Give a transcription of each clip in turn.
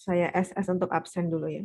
Saya SS untuk absen dulu ya.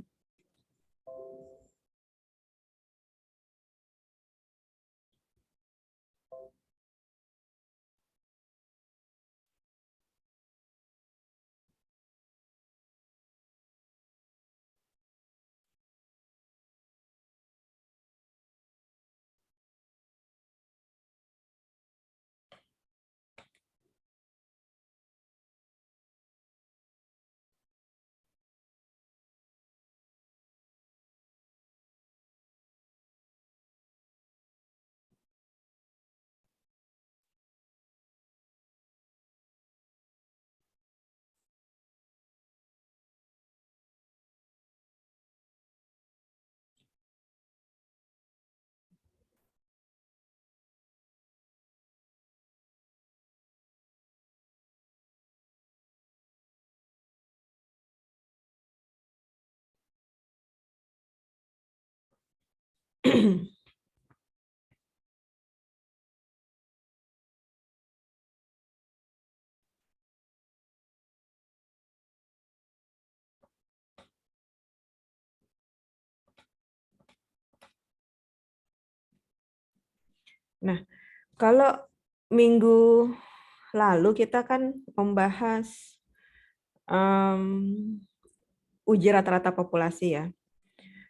Nah, kalau minggu lalu kita kan membahas uji rata-rata populasi ya,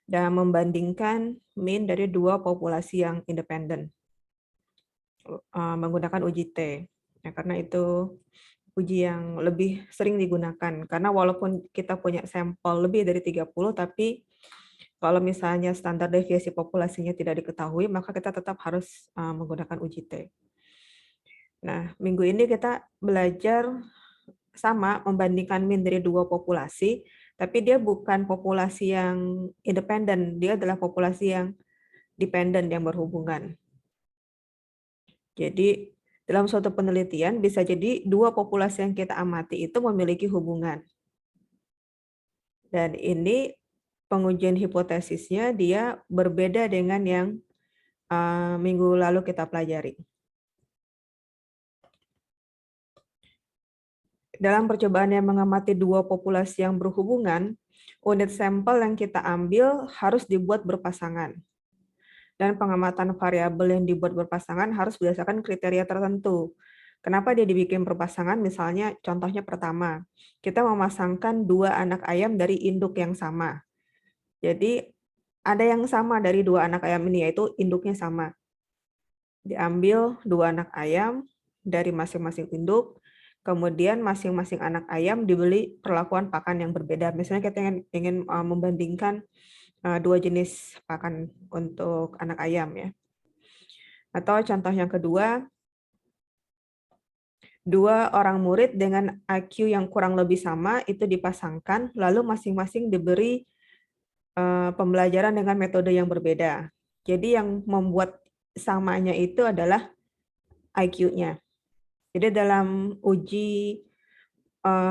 dan membandingkan mean dari dua populasi yang independen menggunakan uji T. Ya, karena itu uji yang lebih sering digunakan. Karena walaupun kita punya sampel lebih dari 30, tapi kalau misalnya standar deviasi populasinya tidak diketahui, maka kita tetap harus menggunakan uji T. Nah, minggu ini kita belajar sama membandingkan mean dari dua populasi, tapi dia bukan populasi yang independen, dia adalah populasi yang dependen, yang berhubungan. Jadi dalam suatu penelitian bisa jadi dua populasi yang kita amati itu memiliki hubungan. Dan ini pengujian hipotesisnya dia berbeda dengan yang minggu lalu kita pelajari. Dalam percobaan yang mengamati dua populasi yang berhubungan, unit sampel yang kita ambil harus dibuat berpasangan. Dan pengamatan variabel yang dibuat berpasangan harus berdasarkan kriteria tertentu. Kenapa dia dibikin berpasangan? Misalnya contohnya pertama, kita memasangkan dua anak ayam dari induk yang sama. Jadi ada yang sama dari dua anak ayam ini, yaitu induknya sama. Diambil dua anak ayam dari masing-masing induk, kemudian masing-masing anak ayam diberi perlakuan pakan yang berbeda. Misalnya kita ingin membandingkan dua jenis pakan untuk anak ayam ya. Atau contoh yang kedua, dua orang murid dengan IQ yang kurang lebih sama itu dipasangkan, lalu masing-masing diberi pembelajaran dengan metode yang berbeda. Jadi yang membuat samanya itu adalah IQ-nya. Jadi dalam uji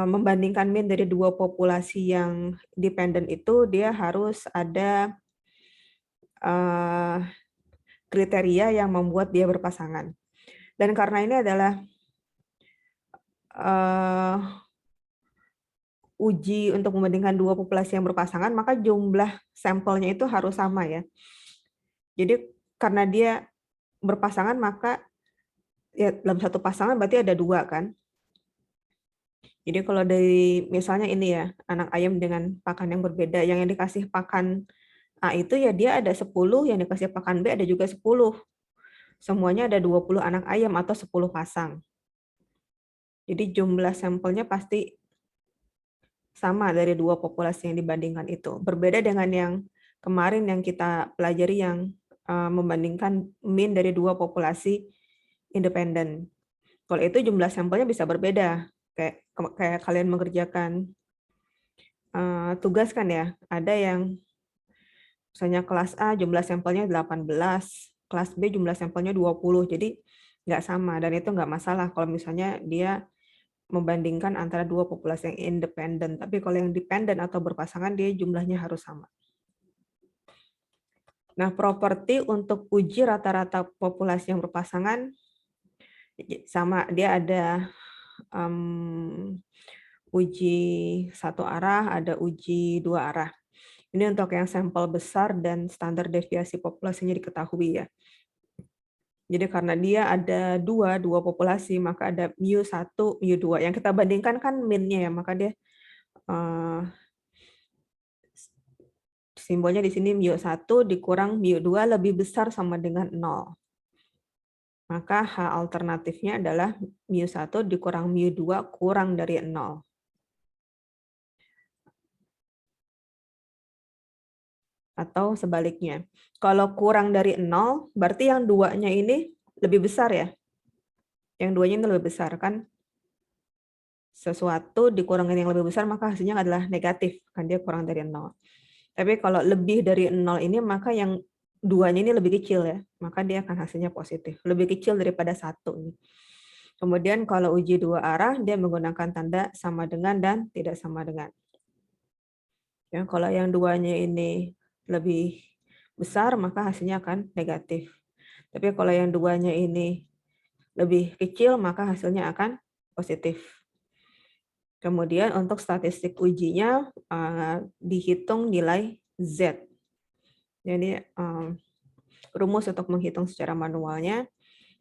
membandingkan mean dari dua populasi yang dependen itu, dia harus ada kriteria yang membuat dia berpasangan. Dan karena ini adalah uji untuk membandingkan dua populasi yang berpasangan, maka jumlah sampelnya itu harus sama ya. Jadi karena dia berpasangan, maka ya dalam satu pasangan berarti ada dua kan. Jadi kalau dari misalnya ini ya, anak ayam dengan pakan yang berbeda, yang dikasih pakan A itu ya dia ada 10, yang dikasih pakan B ada juga 10. Semuanya ada 20 anak ayam atau 10 pasang. Jadi jumlah sampelnya pasti sama dari dua populasi yang dibandingkan itu. Berbeda dengan yang kemarin yang kita pelajari yang membandingkan mean dari dua populasi independen. Kalau itu jumlah sampelnya bisa berbeda. Kayak kalian mengerjakan tugas kan ya, ada yang misalnya kelas A jumlah sampelnya 18, kelas B jumlah sampelnya 20, jadi nggak sama, dan itu nggak masalah kalau misalnya dia membandingkan antara dua populasi yang independen. Tapi kalau yang dependen atau berpasangan, dia jumlahnya harus sama. Nah, properti untuk uji rata-rata populasi yang berpasangan sama, dia ada uji satu arah, ada uji dua arah. Ini untuk yang sampel besar dan standar deviasi populasinya diketahui ya. Jadi karena dia ada dua populasi, maka ada mu1, mu2. Yang kita bandingkan kan min-nya ya, maka dia simbolnya di sini mu1 dikurang mu2 lebih besar sama dengan 0. Maka H alternatifnya adalah mu1 dikurang mu2 kurang dari 0. Atau sebaliknya. Kalau kurang dari 0, berarti yang duanya ini lebih besar ya. Yang duanya ini lebih besar kan. Sesuatu dikurangin yang lebih besar, maka hasilnya adalah negatif. Kan dia kurang dari 0. Tapi kalau lebih dari 0 ini, maka yang duanya ini lebih kecil ya. Maka dia akan hasilnya positif. Lebih kecil daripada 1 ini. Kemudian kalau uji dua arah, dia menggunakan tanda sama dengan dan tidak sama dengan. Ya, kalau yang duanya ini lebih besar, maka hasilnya akan negatif. Tapi kalau yang duanya ini lebih kecil, maka hasilnya akan positif. Kemudian untuk statistik ujinya, dihitung nilai Z. Jadi rumus untuk menghitung secara manualnya,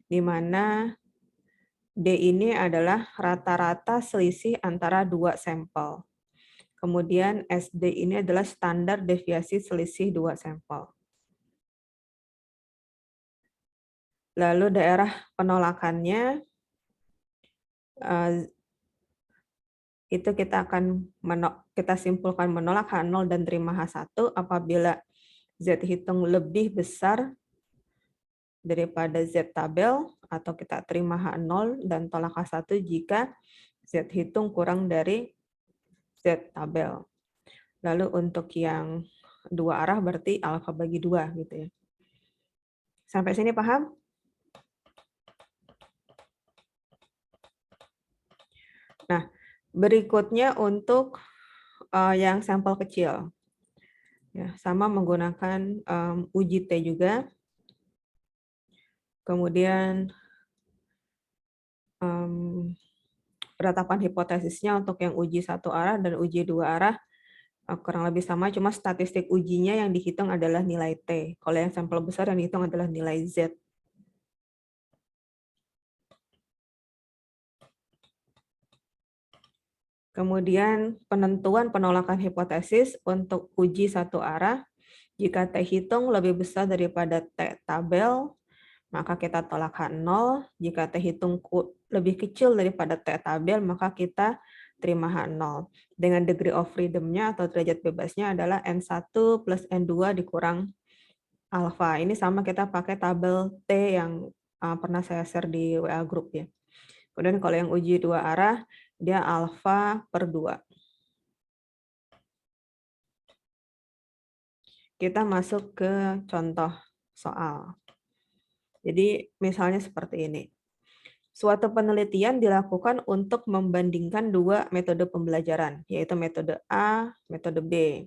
di mana D ini adalah rata-rata selisih antara dua sampel. Kemudian SD ini adalah standar deviasi selisih dua sampel. Lalu daerah penolakannya, itu kita simpulkan menolak H0 dan terima H1 apabila Z hitung lebih besar daripada Z tabel, atau kita terima H0 dan tolak H1 jika Z hitung kurang dari Z tabel. Lalu untuk yang dua arah berarti alfa bagi 2 gitu ya. Sampai sini paham? Nah, berikutnya untuk yang sampel kecil. Ya, sama menggunakan uji T juga. Kemudian penetapan hipotesisnya untuk yang uji satu arah dan uji dua arah kurang lebih sama, cuma statistik ujinya yang dihitung adalah nilai T. Kalau yang sampel besar yang dihitung adalah nilai Z. Kemudian penentuan penolakan hipotesis untuk uji satu arah, jika T hitung lebih besar daripada T tabel, maka kita tolak H0. Jika T hitung lebih kecil daripada T tabel, maka kita terima H0. Dengan degree of freedom-nya atau derajat bebasnya adalah N1 plus N2 dikurang alfa. Ini sama kita pakai tabel T yang pernah saya share di WA group ya. Kemudian kalau yang uji dua arah, dia alfa per 2. Kita masuk ke contoh soal. Jadi misalnya seperti ini. Suatu penelitian dilakukan untuk membandingkan dua metode pembelajaran, yaitu metode A, metode B.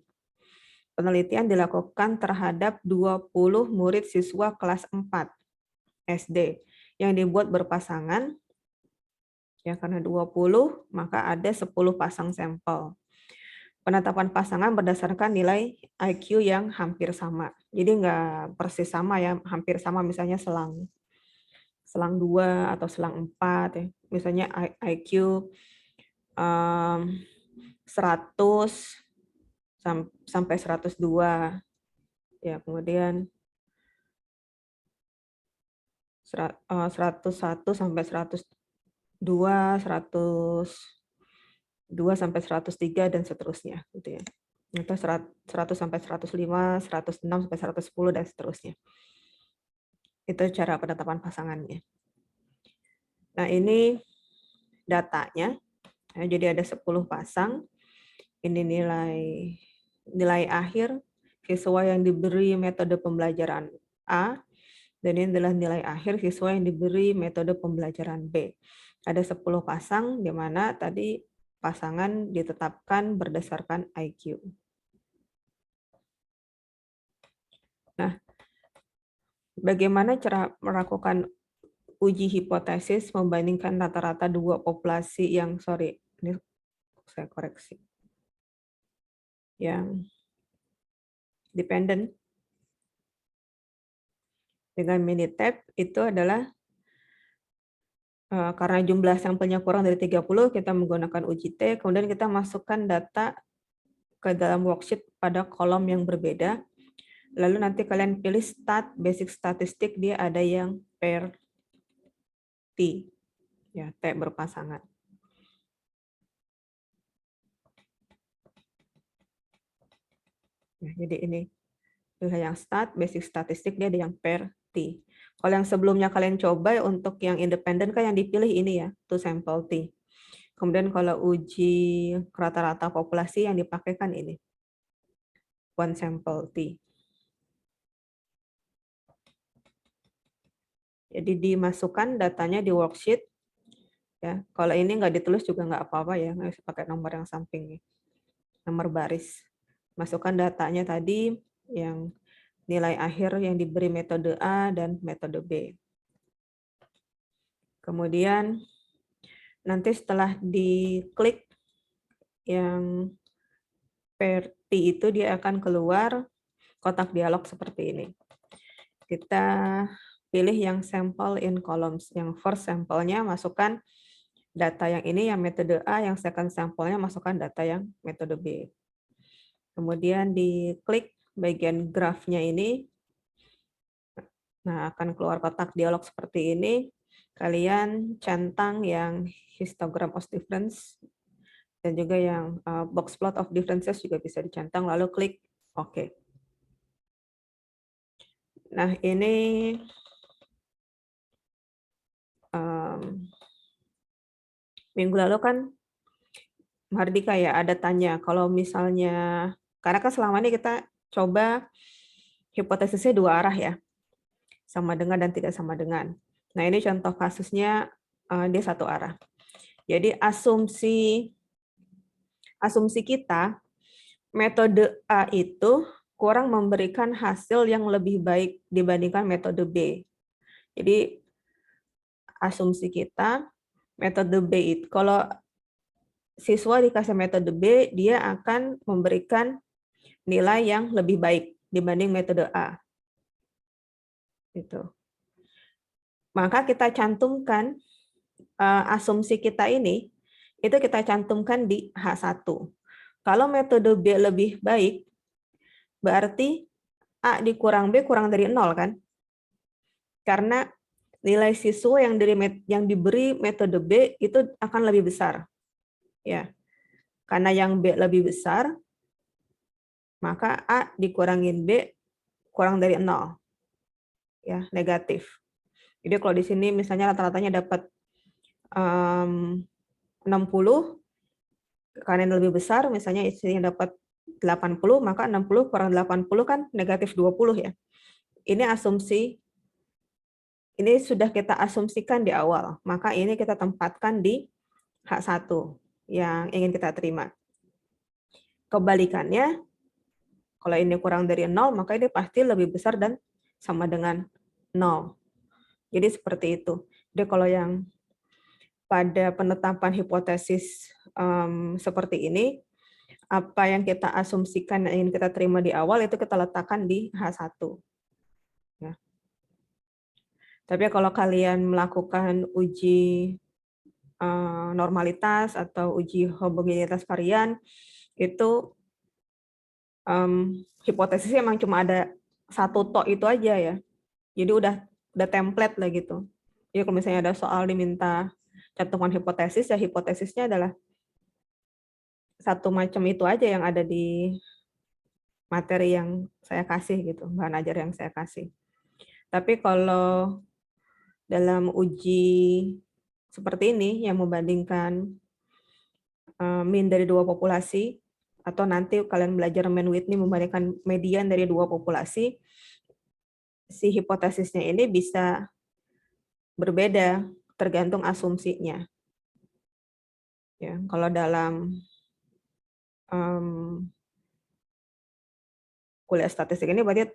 Penelitian dilakukan terhadap 20 murid siswa kelas 4 SD yang dibuat berpasangan. Ya, karena 20, maka ada 10 pasang sampel. Penetapan pasangan berdasarkan nilai IQ yang hampir sama. Jadi nggak persis sama ya, hampir sama, misalnya selang 2 atau selang 4 ya. Misalnya IQ 100 sampai 102 ya, kemudian 101 sampai 102, 102 sampai 103 dan seterusnya gitu ya. Atau 100 sampai 105, 106 sampai 110 dan seterusnya. Itu cara penetapan pasangannya. Nah, ini datanya. Jadi ada 10 pasang. Ini nilai akhir siswa yang diberi metode pembelajaran A, dan ini adalah nilai akhir siswa yang diberi metode pembelajaran B. Ada 10 pasang, di mana tadi pasangan ditetapkan berdasarkan IQ. Nah, bagaimana cara melakukan uji hipotesis membandingkan rata-rata dua populasi yang, sorry, ini saya koreksi, yang dependent dengan Minitab itu adalah karena jumlah sampelnya kurang dari 30, kita menggunakan uji T, kemudian kita masukkan data ke dalam worksheet pada kolom yang berbeda. Lalu nanti kalian pilih stat, basic statistik, dia ada yang pair T, ya, T berpasangan. Ya, jadi ini pilih yang stat, basic statistik, dia ada yang pair T. Kalau yang sebelumnya kalian coba untuk yang independen kan yang dipilih ini ya, to sample T. Kemudian kalau uji rata-rata populasi yang dipakai kan ini, one sample T. Jadi dimasukkan datanya di worksheet. Ya, kalau ini nggak ditulis juga nggak apa-apa ya, nggak usah pakai nomor yang samping, nomor baris. Masukkan datanya tadi yang nilai akhir yang diberi metode A dan metode B. Kemudian nanti setelah diklik yang pair T itu dia akan keluar kotak dialog seperti ini. Kita pilih yang sample in columns. Yang first sampelnya masukkan data yang ini, yang metode A, yang second sampelnya masukkan data yang metode B. Kemudian diklik bagian grafnya ini. Nah, akan keluar kotak dialog seperti ini. Kalian centang yang histogram of difference dan juga yang box plot of differences juga bisa dicentang, lalu klik OK. Nah, ini minggu lalu kan Mardika ya ada tanya kalau misalnya, karena kan selama ini kita coba hipotesisnya dua arah ya, sama dengan dan tidak sama dengan. Nah ini contoh kasusnya dia satu arah. Jadi asumsi kita metode A itu kurang memberikan hasil yang lebih baik dibandingkan metode B. Jadi asumsi kita metode B itu kalau siswa dikasih metode B, dia akan memberikan nilai yang lebih baik dibanding metode A. Gitu. Maka kita cantumkan asumsi kita ini, itu kita cantumkan di H1. Kalau metode B lebih baik, berarti A dikurang B kurang dari 0 kan? Karena nilai siswa yang diberi metode B itu akan lebih besar. Ya. Karena yang B lebih besar, maka A dikurangin B kurang dari 0. Ya, negatif. Jadi kalau di sini misalnya rata-ratanya dapat 60, karena yang lebih besar, misalnya istrinya dapat 80, maka 60 kurang 80 kan negatif 20 ya. Ini asumsi, ini sudah kita asumsikan di awal, maka ini kita tempatkan di H1 yang ingin kita terima. Kebalikannya, kalau ini kurang dari 0, maka ini pasti lebih besar dan sama dengan 0. Jadi seperti itu. Jadi kalau yang pada penetapan hipotesis seperti ini, apa yang kita asumsikan yang ingin kita terima di awal itu kita letakkan di H1. Ya. Tapi kalau kalian melakukan uji normalitas atau uji homogenitas varian, itu hipotesisnya memang cuma ada satu tok itu aja ya. Jadi udah template lah gitu. Jadi kalau misalnya ada soal diminta cantuman hipotesis, ya hipotesisnya adalah satu macam itu aja yang ada di materi yang saya kasih gitu, bahan ajar yang saya kasih. Tapi kalau dalam uji seperti ini yang membandingkan mean dari dua populasi, atau nanti kalian belajar mean Whitney membandingkan median dari dua populasi, si hipotesisnya ini bisa berbeda tergantung asumsinya. Ya, kalau dalam kuliah statistik ini berarti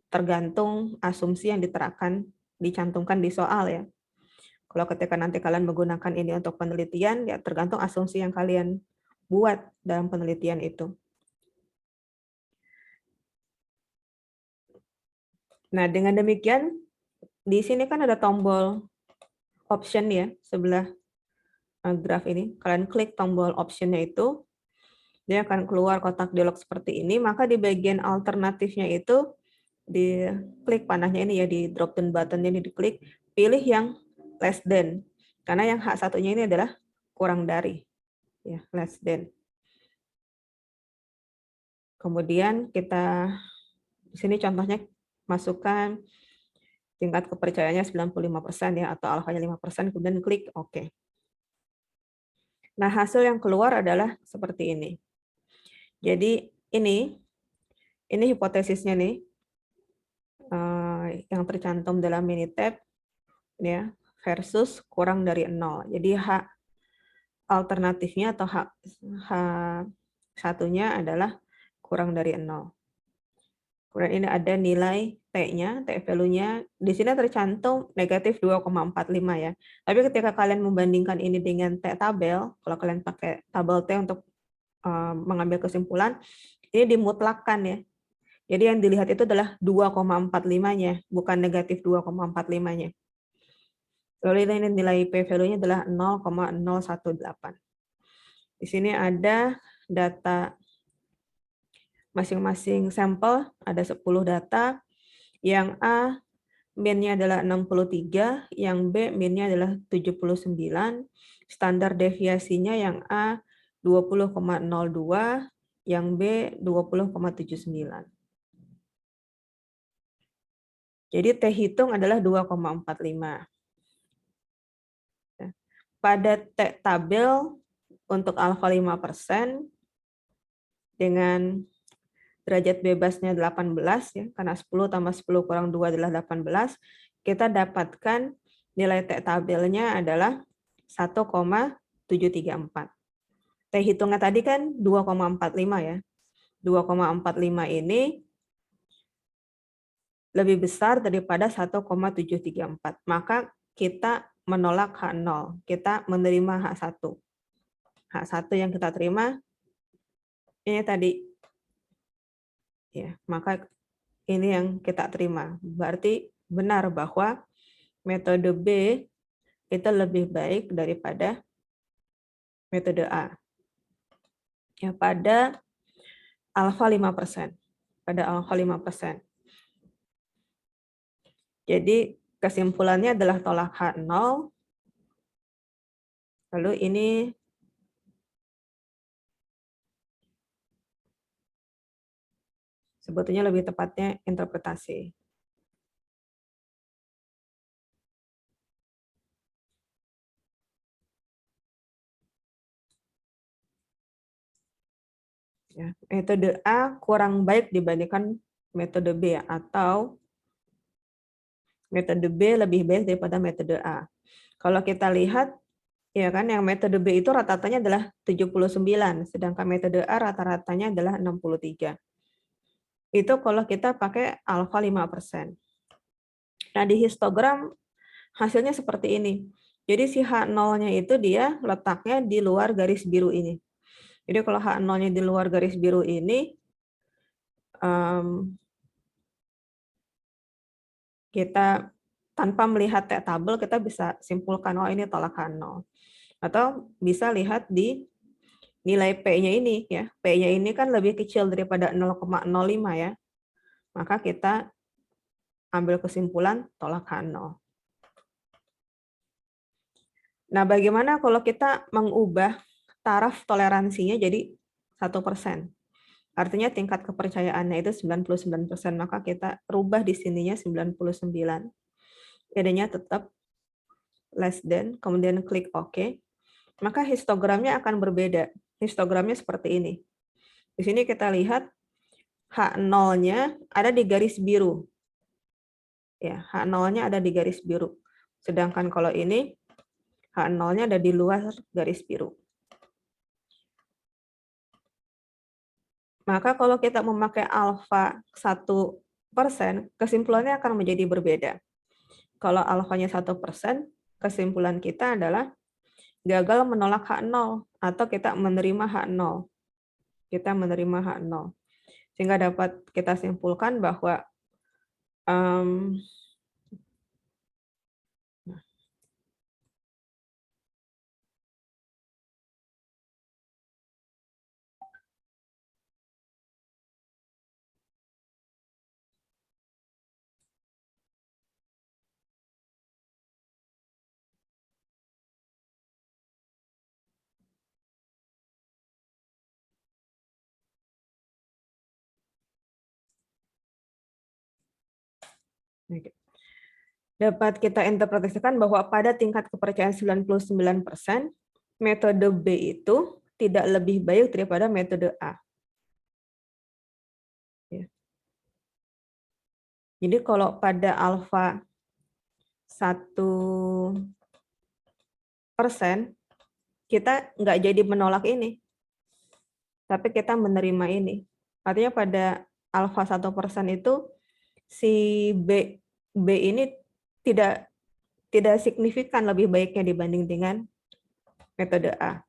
tergantung asumsi yang dicantumkan di soal ya. Kalau ketika nanti kalian menggunakan ini untuk penelitian, ya tergantung asumsi yang kalian buat dalam penelitian itu. Nah, dengan demikian, di sini kan ada tombol option ya, sebelah graf ini. Kalian klik tombol option-nya itu, dia akan keluar kotak dialog seperti ini, maka di bagian alternatifnya itu, diklik panahnya ini ya, di drop down button ini diklik, pilih yang less than. Karena yang H1-nya ini adalah kurang dari. Ya, less than. Kemudian kita, di sini contohnya masukkan tingkat kepercayaannya 95% ya, atau alfanya 5%, kemudian klik OK. Nah, hasil yang keluar adalah seperti ini. Jadi ini hipotesisnya nih, yang tercantum dalam Minitab, ya, versus kurang dari 0. Jadi H alternatifnya atau H1-nya adalah kurang dari 0. Kemudian ini ada nilai T-nya, T value-nya. Di sini tercantum negatif 2,45 ya. Tapi ketika kalian membandingkan ini dengan T tabel, kalau kalian pakai tabel T untuk mengambil kesimpulan, ini dimutlakkan ya. Jadi yang dilihat itu adalah 2,45-nya, bukan negatif 2,45-nya. Lalu ini nilai P value-nya adalah 0,018. Di sini ada data masing-masing sampel, ada 10 data. Yang A min-nya adalah 63, yang B min-nya adalah 79, standar deviasinya yang A 20,02, yang B 20,79. Jadi T hitung adalah 2,45. Pada T tabel untuk alfa 5% dengan derajat bebasnya 18 ya, karena 10 tambah 10 kurang 2 adalah 18, kita dapatkan nilai T tabelnya adalah 1,734. T hitungnya tadi kan 2,45 ya. 2,45 ini lebih besar daripada 1,734. Maka kita menolak H0, kita menerima H1. H1 yang kita terima ini tadi. Ya, maka ini yang kita terima. Berarti benar bahwa metode B itu lebih baik daripada metode A. Ya, pada alfa 5%. Pada alfa 5%. Jadi kesimpulannya adalah tolak H0. Lalu ini sebetulnya lebih tepatnya interpretasi. Ya, metode A kurang baik dibandingkan metode B, atau metode B lebih baik daripada metode A. Kalau kita lihat, ya kan, yang metode B itu rata-ratanya adalah 79, sedangkan metode A rata-ratanya adalah 63. Itu kalau kita pakai alfa 5%. Nah, di histogram hasilnya seperti ini. Jadi si H0-nya itu dia letaknya di luar garis biru ini. Jadi kalau H0-nya di luar garis biru ini, kita tanpa melihat T tabel, kita bisa simpulkan, oh ini tolak H0. Atau bisa lihat di nilai P-nya ini, ya. P-nya ini kan lebih kecil daripada 0,05 ya. Maka kita ambil kesimpulan tolak H0. Nah, bagaimana kalau kita mengubah taraf toleransinya jadi 1%? Artinya tingkat kepercayaannya itu 99%, maka kita rubah di sininya 99. Jadinya tetap less than, kemudian klik OK. Maka histogramnya akan berbeda. Histogramnya seperti ini. Di sini kita lihat H0-nya ada di garis biru. Ya, H0-nya ada di garis biru. Sedangkan kalau ini H0-nya ada di luar garis biru. Maka kalau kita memakai alfa 1 kesimpulannya akan menjadi berbeda. Kalau alfanya 1%, kesimpulan kita adalah gagal menolak H0 atau kita menerima H0. Kita menerima H0. Sehingga dapat kita simpulkan bahwa dapat kita interpretasikan bahwa pada tingkat kepercayaan 99%, metode B itu tidak lebih baik daripada metode A. Jadi kalau pada alfa 1%, kita nggak jadi menolak ini, tapi kita menerima ini. Artinya pada alfa 1% itu si B ini tidak signifikan lebih baiknya dibanding dengan metode A.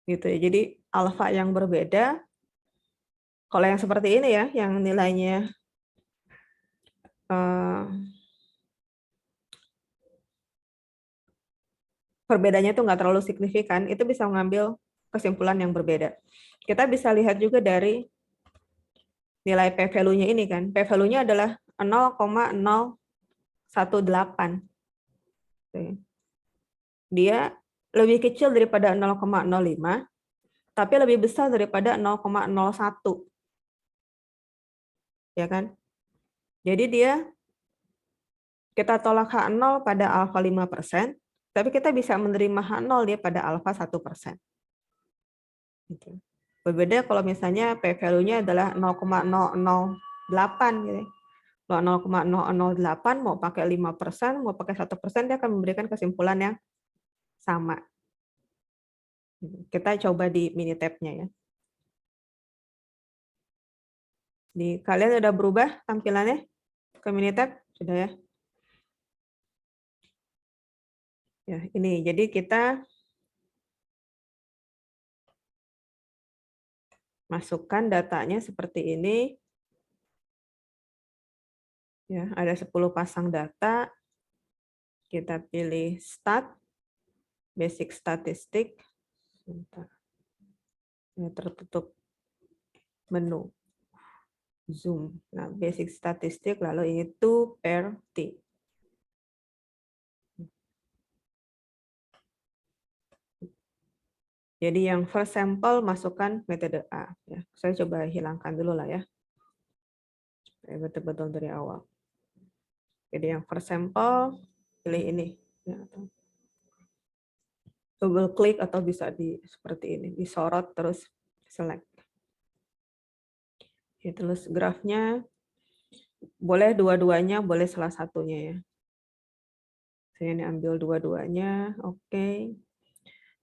Gitu ya. Jadi alfa yang berbeda, kalau yang seperti ini ya, yang nilainya perbedaannya itu nggak terlalu signifikan, itu bisa mengambil kesimpulan yang berbeda. Kita bisa lihat juga dari nilai p-value-nya ini kan. P-value-nya adalah 0,018. Dia lebih kecil daripada 0,05, tapi lebih besar daripada 0,01. Ya kan? Jadi kita tolak H0 pada alfa 5%, tapi kita bisa menerima H0 dia pada alfa 1%. Gitu. Berbeda kalau misalnya p-value-nya adalah 0,008 gitu. Kalau 0,008 mau pakai 5%, mau pakai 1%, dia akan memberikan kesimpulan yang sama. Kita coba di Minitab-nya ya. Kalian udah berubah tampilannya ke Minitab? Sudah ya? Ya, ini. Jadi kita masukkan datanya seperti ini. Ya, ada 10 pasang data. Kita pilih Stat, Basic Statistik. Sebentar. Ya, tertutup menu. Zoom. Nah, Basic Statistik, lalu ini 2 per T. Jadi yang first sample masukkan metode A. Ya, saya coba hilangkan dulu lah ya. Betul-betul dari awal. Jadi yang first sample, pilih ini. Ya, double klik atau bisa seperti ini, disorot terus select. Ya, terus grafnya boleh dua-duanya, boleh salah satunya ya. Saya ini ambil dua-duanya, oke.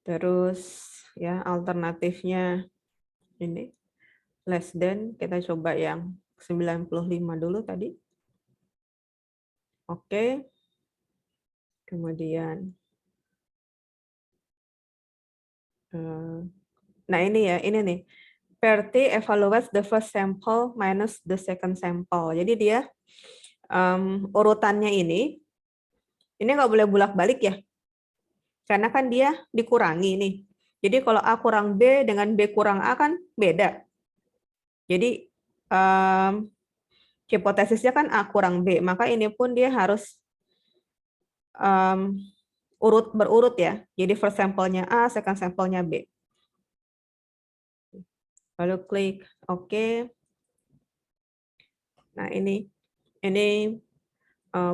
Terus ya alternatifnya ini less than, kita coba yang 95 dulu tadi. Oke. Kemudian nah ini ya, ini nih. PRT evaluates the first sample minus the second sample. Jadi dia urutannya ini nggak boleh bolak-balik ya. Karena kan dia dikurangi nih. Jadi kalau A kurang B dengan B kurang A kan beda. Jadi hipotesisnya kan A kurang B, maka ini pun dia harus berurut ya. Jadi first sampelnya A, second sampelnya B. Lalu klik OK. Nah ini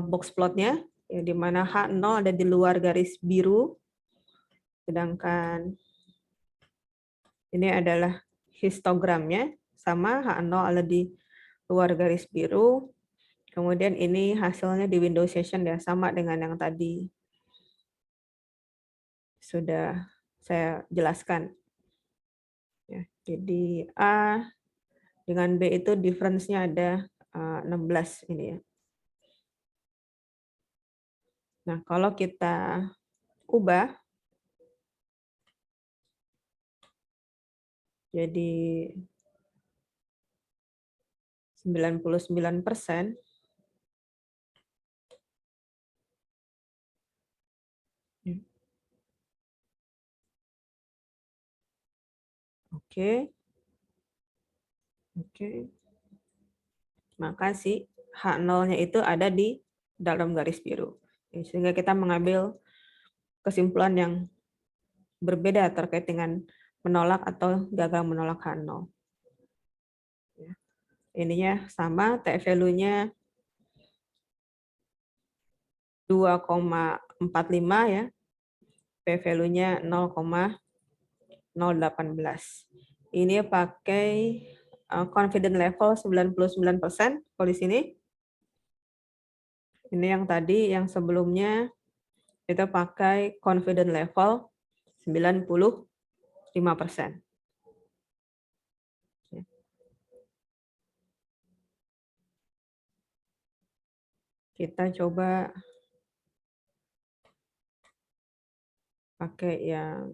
box plotnya, ya, di mana H0 ada di luar garis biru, sedangkan ini adalah histogramnya, sama H0 ada di luar garis biru, kemudian ini hasilnya di window session ya, sama dengan yang tadi sudah saya jelaskan. Ya, jadi A dengan B itu difference-nya ada 16 ini ya. Nah, kalau kita ubah jadi 99%, oke, oke. Maka si H0-nya itu ada di dalam garis biru. Sehingga kita mengambil kesimpulan yang berbeda terkait dengan menolak atau gagal menolak H0. Ya. Ininya sama, T value-nya 2,45 ya. P value-nya 0,018. Ini pakai confident level 99% kalau di sini. Ini yang tadi, yang sebelumnya kita pakai confident level 95%. Kita coba pakai yang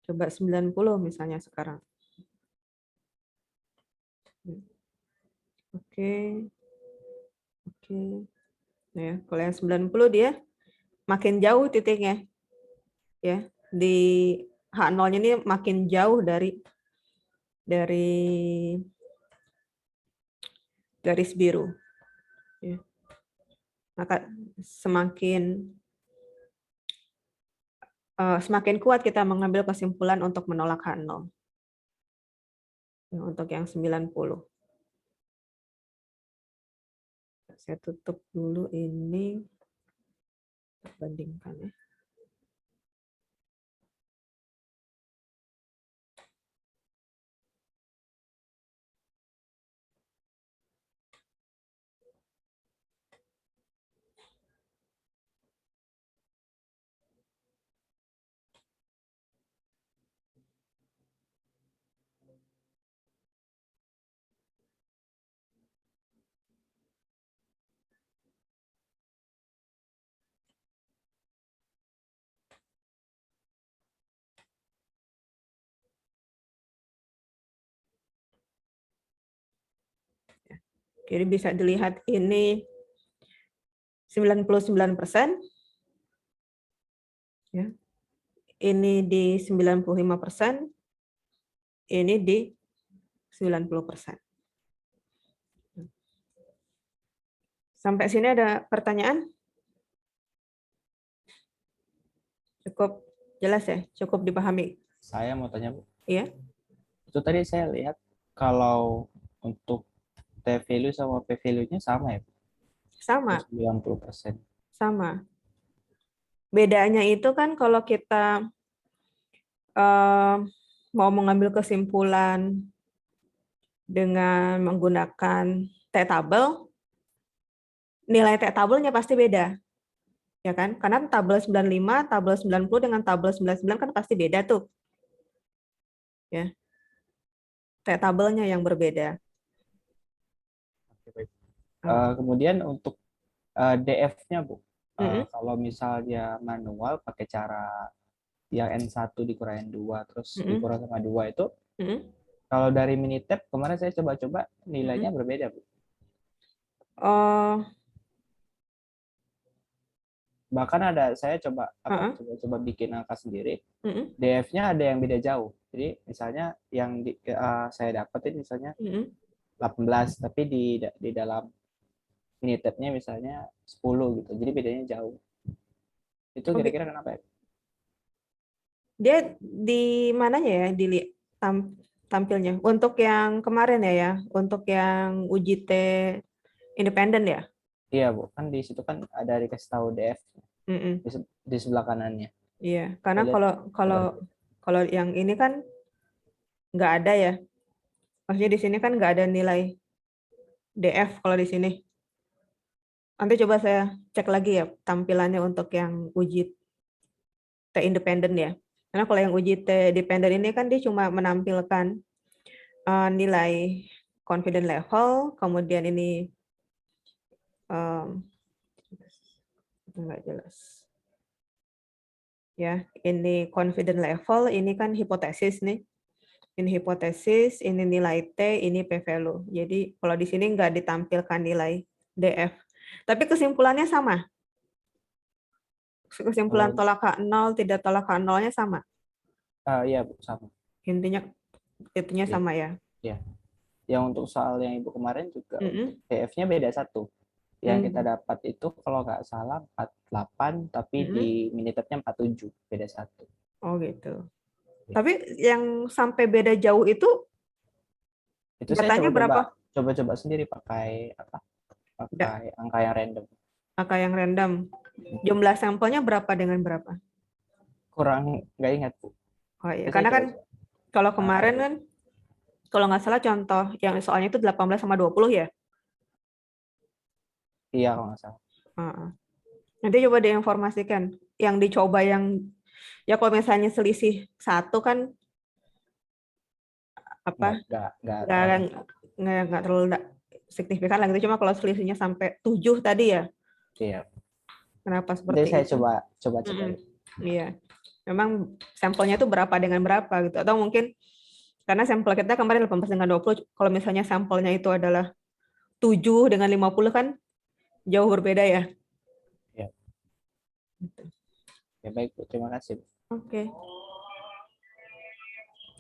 coba 90 misalnya sekarang. Oke. Oke. Nah, ya, kalau yang 90 dia makin jauh titiknya. Ya, di H0-nya ini makin jauh dari garis biru. Ya. Maka semakin kuat kita mengambil kesimpulan untuk menolak H0. Ya, untuk yang 90. Saya tutup dulu ini. Bandingkan ya. Jadi bisa dilihat ini 99%. Ya. Ini di 95%. Ini di 90%. Sampai sini ada pertanyaan? Cukup jelas ya? Cukup dipahami? Saya mau tanya, Bu. Iya. Itu tadi saya lihat kalau untuk T value sama P value-nya sama ya, Bu? Sama. 90%. Sama. Bedanya itu kan kalau kita mau mengambil kesimpulan dengan menggunakan T-table, nilai T-table-nya pasti beda. Ya kan? Karena tabel 95, tabel 90 dengan tabel 99 kan pasti beda tuh. Ya. T-tabelnya yang berbeda. Oke, baik. Kemudian untuk DF-nya, Bu. Kalau misalnya manual pakai cara yang N1 dikurangin 2 terus dikurang sama 2 itu, kalau dari Minitab kemarin saya coba-coba nilainya berbeda, Bu. Bahkan saya coba bikin angka sendiri. DF-nya ada yang beda jauh. Jadi misalnya yang saya dapetin misalnya 18, tapi di dalam Minitab-nya misalnya 10 gitu. Jadi bedanya jauh. Itu kira-kira kenapa ya? Dia di mananya ya tampilnya? Untuk yang kemarin ya, untuk yang uji T independen ya? Iya, Bu. Kan di situ kan ada dikasih tahu DF di sebelah kanannya. Iya, karena kalau yang ini kan nggak ada ya. Maksudnya di sini kan nggak ada nilai DF kalau di sini. Nanti coba saya cek lagi ya tampilannya untuk yang uji T independen ya. Karena kalau yang uji T dependen ini kan dia cuma menampilkan nilai confidence level, kemudian ini nggak jelas. Ya, ini confidence level, ini kan hipotesis nih. Ini hipotesis, ini nilai T, ini p-value. Jadi kalau di sini nggak ditampilkan nilai DF. Tapi kesimpulannya sama. Kesimpulan tolak K0, tidak tolak K0-nya sama. Iya, Bu, sama. Intinya itunya sama ya. Iya. Yang untuk soal yang Ibu kemarin juga DF-nya beda 1. Yang kita dapat itu kalau nggak salah 48, tapi di Minitab-nya 47, beda 1. Oh gitu. Tapi yang sampai beda jauh itu datanya berapa? Coba-coba sendiri pakai apa? Pakai angka yang random. Angka yang random. Jumlah sampelnya berapa dengan berapa? Kurang, nggak ingat, Bu. Oh iya, karena kan kalau kemarin kan, kalau nggak salah contoh yang soalnya itu 18 sama 20 ya? Iya, kalau nggak salah. Nanti coba diinformasikan. Yang dicoba yang, ya kalau misalnya selisih 1 kan, apa? Nggak terlalu signifikan lah gitu. Cuma kalau selisihnya sampai 7 tadi ya? Iya. Kenapa seperti itu? Saya coba cek. Iya. Memang sampelnya itu berapa dengan berapa gitu. Atau mungkin karena sampel kita kemarin 18 dengan 20, kalau misalnya sampelnya itu adalah 7 dengan 50 kan jauh berbeda ya. Ya. Ya baik, Bu. Terima kasih. Oke.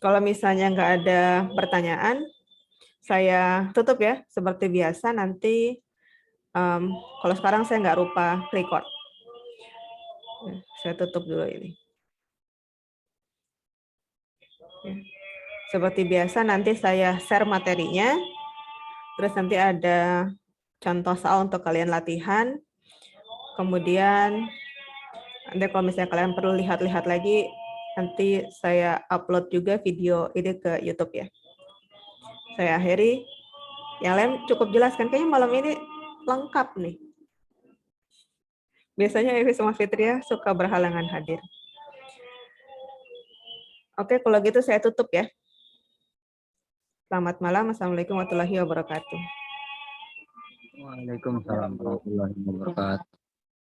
Kalau misalnya nggak ada pertanyaan, saya tutup ya. Seperti biasa nanti, kalau sekarang saya nggak lupa record. Saya tutup dulu ini. Seperti biasa nanti saya share materinya. Terus nanti ada contoh soal untuk kalian latihan. Kemudian nanti kalau misalnya kalian perlu lihat-lihat lagi, nanti saya upload juga video ini ke YouTube ya. Saya akhiri. Yang lain cukup jelaskan. Kayaknya malam ini lengkap nih. Biasanya Evi sama Fitria suka berhalangan hadir. Oke, kalau gitu saya tutup ya. Selamat malam. Assalamualaikum warahmatullahi wabarakatuh. Waalaikumsalam warahmatullahi wabarakatuh.